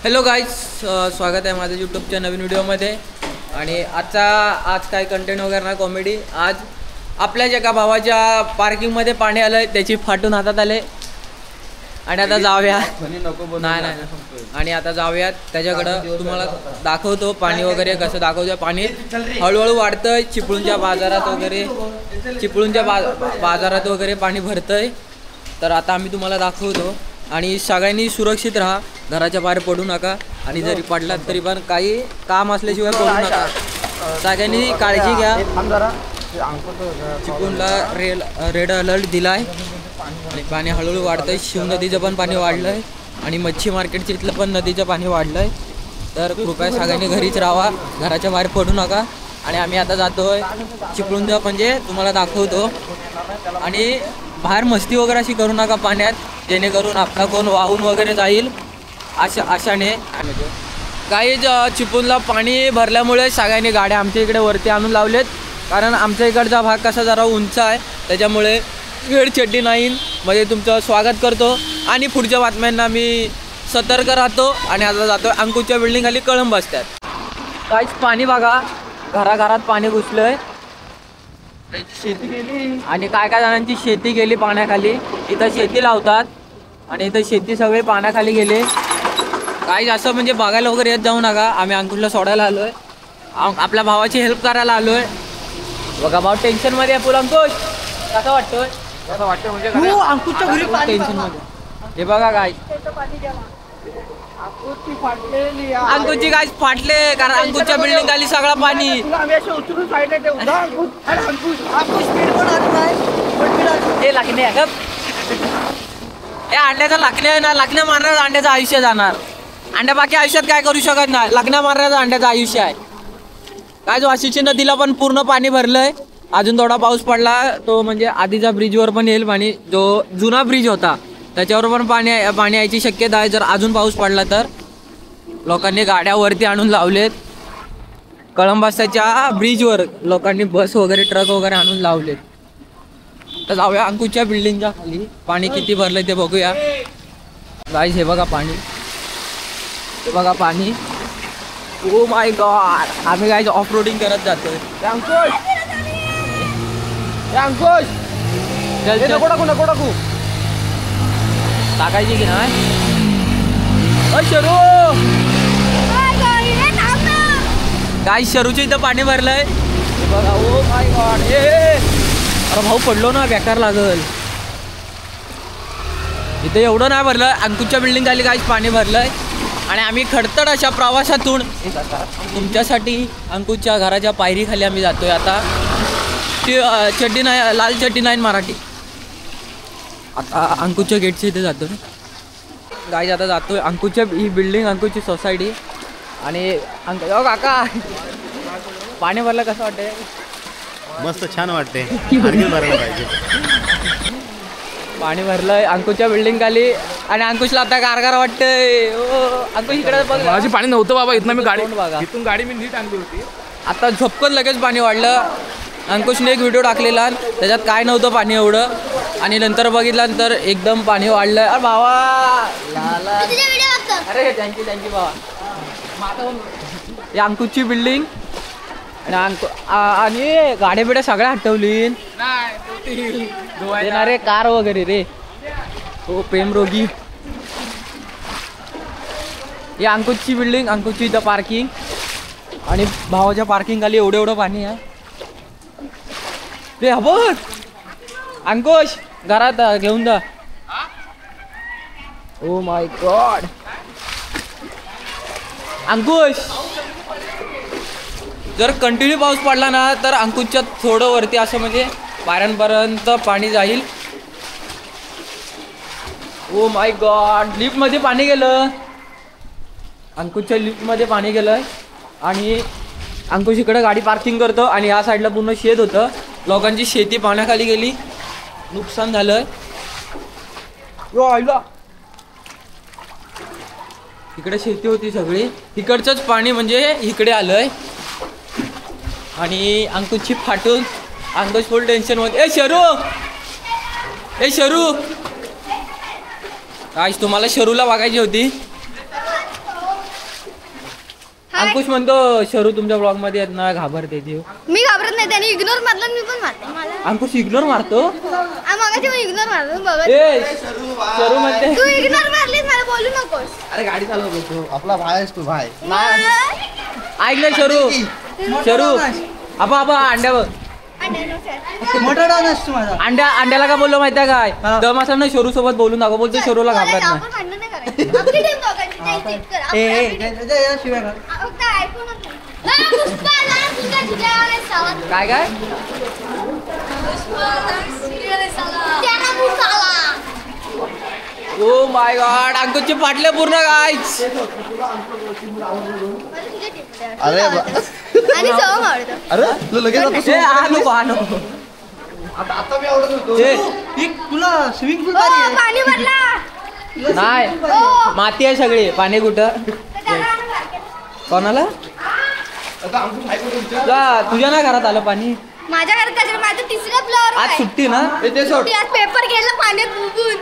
Hello guys, स्वागत आहे माझ्या यूट्यूबच्या नवीन व्हिडिओमध्ये. आणि आज काय कंटेंट वगैरे ना, कॉमेडी. आज आपल्याच एका भावाच्या पार्किंगमध्ये पाणी आलं, त्याची फाटून हातात आले आणि आता जाऊया. नाही आणि आता जाऊयात त्याच्याकडं. तुम्हाला दाखवतो पाणी वगैरे कसं दाखवतो. पाणी हळूहळू वाढतंय चिपळूणच्या बाजारात वगैरे पाणी भरतंय. तर आता आम्ही तुम्हाला दाखवतो. आणि सगळ्यांनी सुरक्षित राहा, घराच्या बाहेर पडू नका. आणि जरी पडलात तरी पण काही काम असल्याशिवाय पडू नका. सगळ्यांनी काळजी घ्या. चिपळूणला रेड अलर्ट दिलाय आणि पाणी हळूहळू वाढतंय. शिव नदीचं पण पाणी वाढलंय आणि मच्छी मार्केटच्या इथलं पण नदीचं पाणी वाढलंय. तर कृपया सगळ्यांनी घरीच राहा, घराच्या बाहेर पडू नका. आणि आम्ही आता जातोय चिपळूणचं, म्हणजे तुम्हाला दाखवतो. आणि बाहेर मस्ती वगैरे अशी करू नका पाण्यात, जेणेकरून आपला कोण वाहून वगैरे जाईल आशाने. काही चिपळूणला पाणी भरल्यामुळे सगळ्यांनी गाड्या आमच्या इकडे वरती आणून लावलेत. कारण आमच्या इकडचा भाग कसा जरा उंच आहे, त्याच्यामुळे रेड चड्डी नाईन मध्ये तुमचं स्वागत करतो. आणि पुढच्या बातम्यांना मी सतर्क राहतो. आणि आता जातो अंकुशच्या बिल्डिंग खाली कळंब बसतात. काहीच पाणी बघा, घराघरात पाणी घुसलंय. शेती गेली आणि काय जणांची शेती गेली पाण्याखाली. इथं शेती लावतात आणि इथं शेती सगळे पाण्याखाली गेले. काही असं म्हणजे बघायला वगैरे येत जाऊ नका. आम्ही अंकुशला सोडायला आलोय, आपल्या भावाची हेल्प करायला आलोय. बघा भाऊ टेन्शनमध्ये आहे. पुढं अंकुश कसं वाटतोय? म्हणजे अंकुशच्या घरी टेन्शनमध्ये. हे बघा काय अंकुशची गाय फाटले, कारण अंकुशच्या बिल्डिंग खाली सगळं पाणी. हे अंड्याचा लाकण्या ना, लाकण्या मारण्याचं अंड्याचं आयुष्य जाणार. अंड्या बाकी आयुष्यात काय करू शकत नाही, लाकण्या मारण्याचं अंड्याचं आयुष्य आहे. काय जो वाशीची नदीला पण पूर्ण पाणी भरलंय. अजून थोडा पाऊस पडला तो म्हणजे आधीच्या ब्रिजवर पण येईल पाणी. जो जुना ब्रिज होता त्याच्यावर पण पाणी यायची शक्यता आहे. जर अजून पाऊस पडला तर लोकांनी गाड्या वरती आणून लावलेत. कळंबासाच्या ब्रिजवर लोकांनी बस वगैरे ट्रक वगैरे आणून लावलेत. तर जाऊया अंकुशच्या बिल्डिंगच्या खाली. पाणी किती भरलंय ते बघूया. गाईस हे बघा पाणी, हे बघा पाणी. ओ माय गॉड, आम्ही गाईस ऑफ रोडिंग करत जातोय. अंकुश नको टाकायची की नाही. काय शरूच्या इथं पाणी भरलंय बघा. ओ माय गॉड, अरे भाऊ पडलो ना, बेकार लागल. इथं एवढं नाही भरलं. अंकुशच्या बिल्डिंग खाली काहीच पाणी भरलंय. आणि आम्ही खडतड अशा प्रवासातून तुमच्यासाठी अंकुशच्या घराच्या पायरी खाली आम्ही जातोय. आता चड्डी नाही, लाल चड्डी नाही मराठी. आता अंकुशच्या गेटच्या इथे जातो गाईज. आता जातोय अंकुशच्या, ही बिल्डिंग अंकुशची सोसायटी. आणि काका पाणी भरलं कसं वाटतंय? मस्त छान वाटते. भरायला पाहिजे. पाणी भरलंय अंकुशच्या बिल्डिंग खाली. आणि अंकुशला आता गारगार वाटतंय. अंकुश इकडे बघ. माझी पाणी नव्हतं बाबा, इथनं मी गाडी बघा, इथून गाडी मी नीट आणली होती. आता झपकन लगेच पाणी वाढलं. अंकुशने एक व्हिडिओ टाकलेला, त्याच्यात काय नव्हतं पाणी एवढं. आणि नंतर बघितल्यानंतर एकदम पाणी वाढलंय. अरे भावा, अरे थँक्यू भावा. ही अंकुशची बिल्डिंग. आणि गाड्या बिड्या सगळ्या हटवली. रे कार वगैरे रे. हो प्रेमरोगी. ही अंकुशची बिल्डिंग, अंकुशची इथं पार्किंग. आणि भावाच्या पार्किंग खाली एवढं पाणी आहे रे. बघ अंकुश घरात घेऊन जा. ओ माय गॉड अंकुश, जर कंटिन्यू पाऊस पडला ना तर अंकुशच्या थोडं वरती असं म्हणजे पायऱ्यांपर्यंत पाणी जाईल. ओ माय गॉड, लिफ्टमध्ये पाणी गेलं. अंकुशच्या लिफ्टमध्ये पाणी गेलं. आणि अंकुश इकडे गाडी पार्किंग करतो. आणि ह्या साईडला पूर्ण शेत होतं. लोकांची शेती पाण्याखाली गेली, नुकसान झालं. इकडे शेती होती सगळी, इकडचंच पाणी म्हणजे इकडे आलंय. आणि अंकुशची फाटून अंकुश फुल टेन्शन मध्ये. ए शरू, आज तुम्हाला शरूला बघायची होती. अंकुश म्हणतो शरू तुमच्या ब्लॉग मध्ये येत ना घाबरते ती. मी घाबरत नाही, त्याने इग्नोर मारला मी पण मारते मला. अंकुश इग्नोर मारतो. मगाशी मी इग्नोर मारलो बघ. ए शरू म्हणते तू इग्नोर मारलीस मला बोलू नकोस. अरे गाडी चालवत होतो. आपला भाई आहेस तू भाई. ऐक ना शरू आपा अंड्या बघ. मोठा डाऊन असतो माझा. अंड्याला काय बोललो माहितीये काय दम असं ना शरू सोबत बोलून दाखव. बोलतो शरूला घाबरत नाही. आपण भांडण नाही करायचं. आपली टीम दोघांची नाही सेट कर. शिवाय का? फक्त ऐकूनच नाही. ला पुष्पा ला तुझ्या साला. काय त्याला पुसाला. ओ माय गॉड अंकुशचे फाटले पूर्ण गाईच. अरे आणि सवम आवडतं. अरे तू लगेच आणू आता मी आवडत होतो. तुला स्विमिंग पूल ओ पाणी भरला. नाही ओ माती आहे सगळी. पाणी कुठं कोणाला तुझ्या ना घरात आलं पाणी. माझ्या घरात त्याच्या माझं तिसऱ्या फ्लोअर आज सुट्टी ना. आज पेपर गेला पाण्यात बुबून.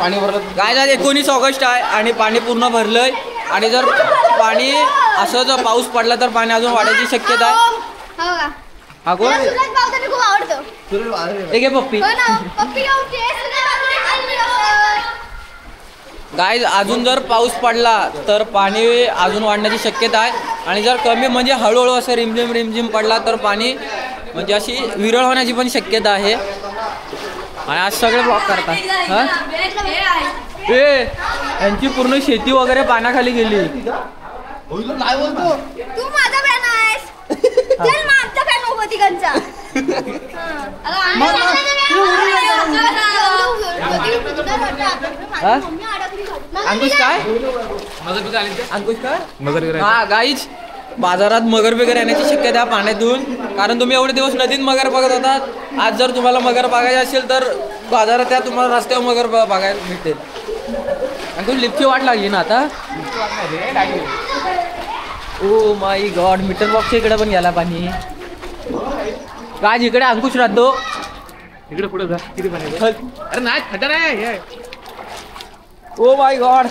पाणी भरलं. काय झालं 19 ऑगस्ट आहे आणि पाणी पूर्ण भरलंय. आणि जर पाणी असं जर पाऊस पडला तर पाणी अजून वाढायची शक्यता आहे. हो का? हा कोण मला सुरज पावसाने खूप आवडतो. एक आहे पप्पी. हो ना, पप्पी घेऊन ये. सुरज पावसाने गाय अजून जर पाऊस पडला तर पाणी अजून वाढण्याची शक्यता आहे. आणि जर कमी म्हणजे हळूहळू असं रिमझिम पडला तर पाणी म्हणजे अशी विरळ होण्याची पण शक्यता आहे. आणि आज सगळे ब्लॉक करतात. हा ए यांची पूर्ण शेती वगैरे पाण्याखाली गेली. नाही बोलतो. तू माझा फॅन आहेस. चल माझा फॅन नको तिघांचा. अंकुश काय अंकुश काय हा गाईच बाजारात मगर बिगर येण्याची शक्यता आहे पाण्यातून. कारण तुम्ही एवढे दिवस नदीत मगर बघत होतात. आज जर तुम्हाला मगर बघायची असेल तर बाजारात त्या तुम्हाला रस्त्यावर मगर बघायला मिळतील. अंकुश लिफ्टची वाट लागली ना आता. ओ माय गॉड मीटर बॉक्सच्या इकडे पण गेला पाणी. काय इकडे अंकुश राहतो. इकडे पुढे जा किती पाणी. अरे नाही खड्डा नाही. ओ माय गॉड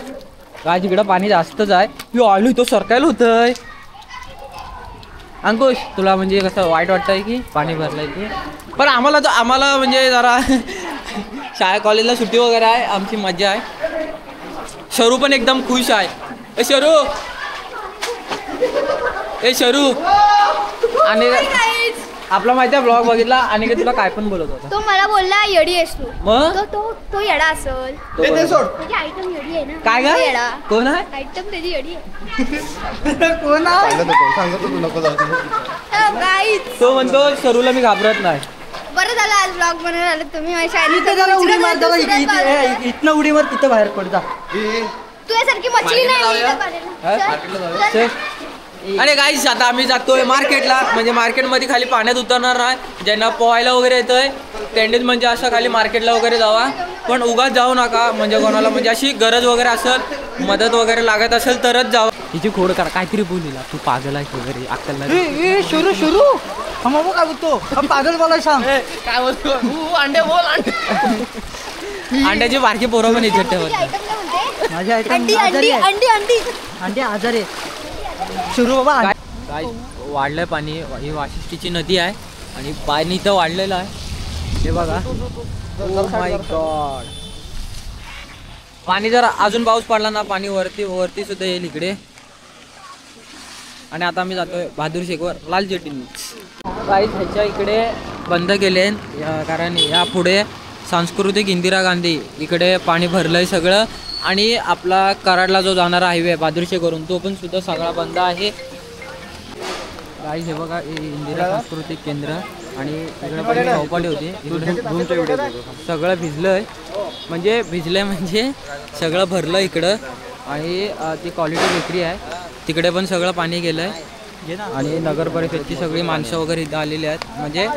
काय इकडं पाणी जास्तच आहे. ही ऑइल तो सरकायला होतंय. अंकुश तुला म्हणजे कसं वाईट वाटतंय की पाणी भरलंय की. पण आम्हाला म्हणजे जरा शाळा कॉलेजला सुट्टी वगैरे आहे. आमची मजा आहे. शरू पण एकदम खुश आहे. ए शरू आणि आपला माहिती आहे ब्लॉग बघितला आणि तुला काय पण बोलत होता. तो मला बोलला येडी आहेस तू. मग तो येडा असेल. त्याची आयटम येडी आहे ना. काय काय येडा कोण आहे. आयटम त्याची येडी आहे. कोण आहे? सांगत होतो नको जाऊ. गाईच तो म्हणतो शरूला मी घाबरत नाही. बरं झालं आज ब्लॉग बनवून आलं तुम्ही. माझ्या इथं जरा उडी मार जरा इथनं उडी मार तिथं बाहेर पडता. तुझ्यासारखी मछली नाही इथं पाण्याला. चल. अरे गाईस आता आम्ही जातोय मार्केटला. म्हणजे मार्केटमध्ये खाली पाण्यात उतरणार नाही. ज्यांना पोहायला वगैरे येतंय त्यांनीच म्हणजे असं खाली मार्केटला वगैरे जावा. पण उगाच जाऊ नका. म्हणजे कोणाला म्हणजे अशी गरज वगैरे असेल मदत वगैरे लागत असेल तरच जावा. हिची खोड करा काहीतरी बोलीला. तू पागल आहेस वगैरे अक्कल नाही. शुरू हम काय बोलतो पागल बोलाय सांग. काय बोलतो अंडे बोल अंड्याची बारकी पोरं पण इथे ठेवत. आयटम काय म्हणते. माझ्या अंडी अंडी अंडी अंडी अंडी आजार आहे. शुरू बाबा काय वाढलंय पाणी. ही वाशिष्ठीची नदी आहे आणि पाणी इथं वाढलेलं आहे. हे बघा. ओ माय गॉड पाणी जर अजून पाऊस पडला ना पाणी वरती सुद्धा येईल इकडे. आणि आता आम्ही जातोय बहादूर शेखवर लाल जेटीनी. काही ह्याच्या इकडे बंद केले कारण या पुढे सांस्कृतिक इंदिरा गांधी इकडे पाणी भरलंय सगळं. आणि आपला कराडला जो जाणारा हायवे बहादूर शेखवरून तो पण सुद्धा सगळा बंद आहे. गाईस हे बघा इंदिरा सांस्कृतिक केंद्र आणि इकडे पण चौपाटी होती. इकडे सगळं भिजलंय म्हणजे सगळं भरलं इकडं. आणि ती क्वालिटी बेकरी आहे तिकडे पण सगळं पाणी गेलंय. आणि नगर परिषदची सगळी माणसं वगैरे इथं आलेली आहेत म्हणजे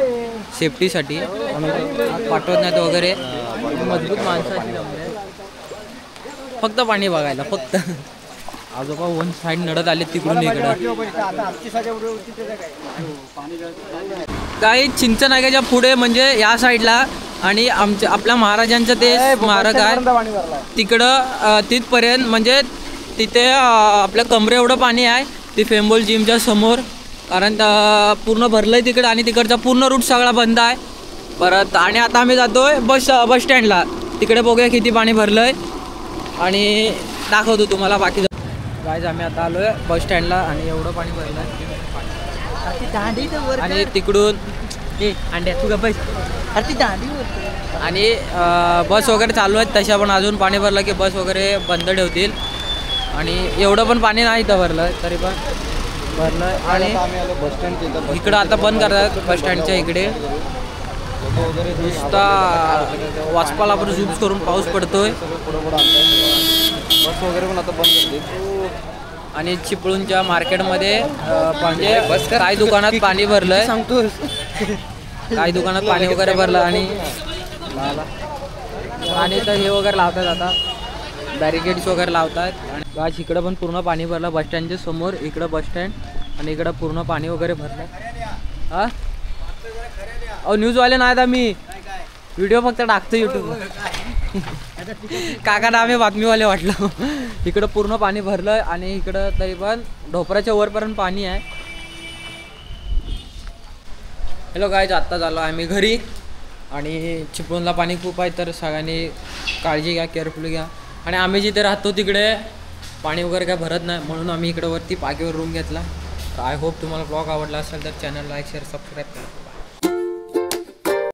सेफ्टीसाठी पाठवत नाहीत वगैरे. मजबूत माणसं अशी जमली आहेत फक्त पाणी बघायला. फक्त आजोबा वन साईड नडत आले तिकडून इकडं. काही चिंचनाग्याच्या पुढे म्हणजे या साईडला आणि आपल्या महाराजांचं ते स्मारक आहे तिकडं तिथपर्यंत म्हणजे तिथे आपल्या कमरे एवढं पाणी आहे ती फेंबोल जिमच्या समोर, कारण पूर्ण भरलं आहे तिकडे आणि तिकडचा पूर्ण रूट सगळा बंद आहे परत. आणि आता आम्ही जातोय बस स्टँडला, तिकडे बघूया किती पाणी भरलं आहे आणि दाखवतो तुम्हाला बाकी. गाईज आम्ही आता आलो आहे बस स्टँडला आणि एवढं पाणी भरलं आहे आणि तिकडून अंड्या तू का अरे ती दांडी वर आणि बस वगैरे चालू आहेत तशा, पण अजून पाणी भरलं की बस वगैरे बंद ठेवतील. आणि एवढं पण पाणी नाही इथं भरलं तरी पण भरलं. आणि इकडं आता बंद करतात बस स्टँडच्या इकडे, नुसता वाचपाला आपण झूम करून पाऊस पडतोय बस वगैरे पण आता बंद करते. आणि चिपळूणच्या मार्केटमध्ये म्हणजे काही दुकानात पाणी भरलंय, सांगतोस काही दुकानात पाणी वगैरे भरलं. आणि तर हे वगैरे लावतात आता बॅरिकेड्स वगैरे लावतात. आणि आज इकडं पण पूर्ण पाणी भरलं बस स्टँडच्या समोर, इकडं बस स्टँड आणि इकडं पूर्ण पाणी वगैरे भरलं. हां अहो न्यूजवाले नाही आता मी व्हिडिओ फक्त टाकतो यूट्यूबवर. काकांना आम्ही बातमीवाले वाटलं. इकडं पूर्ण पाणी भरलं आणि इकडं तरी पण ढोपराच्या वरपर्यंत पाणी आहे. हॅलो गाईज, आत्ता झालो आम्ही घरी आणि चिपळूणला पाणी खूप आहे तर सगळ्यांनी काळजी घ्या, केअरफुली घ्या. आणि आम्ही जिथे राहतो तिकडे पाणी वगैरे काय भरत नाही म्हणून आम्ही इकडं वरती पाकीवर रूम घेतला. तर आय होप तुम्हाला ब्लॉग आवडला असेल तर चॅनल लाईक शेअर सबस्क्राईब करा.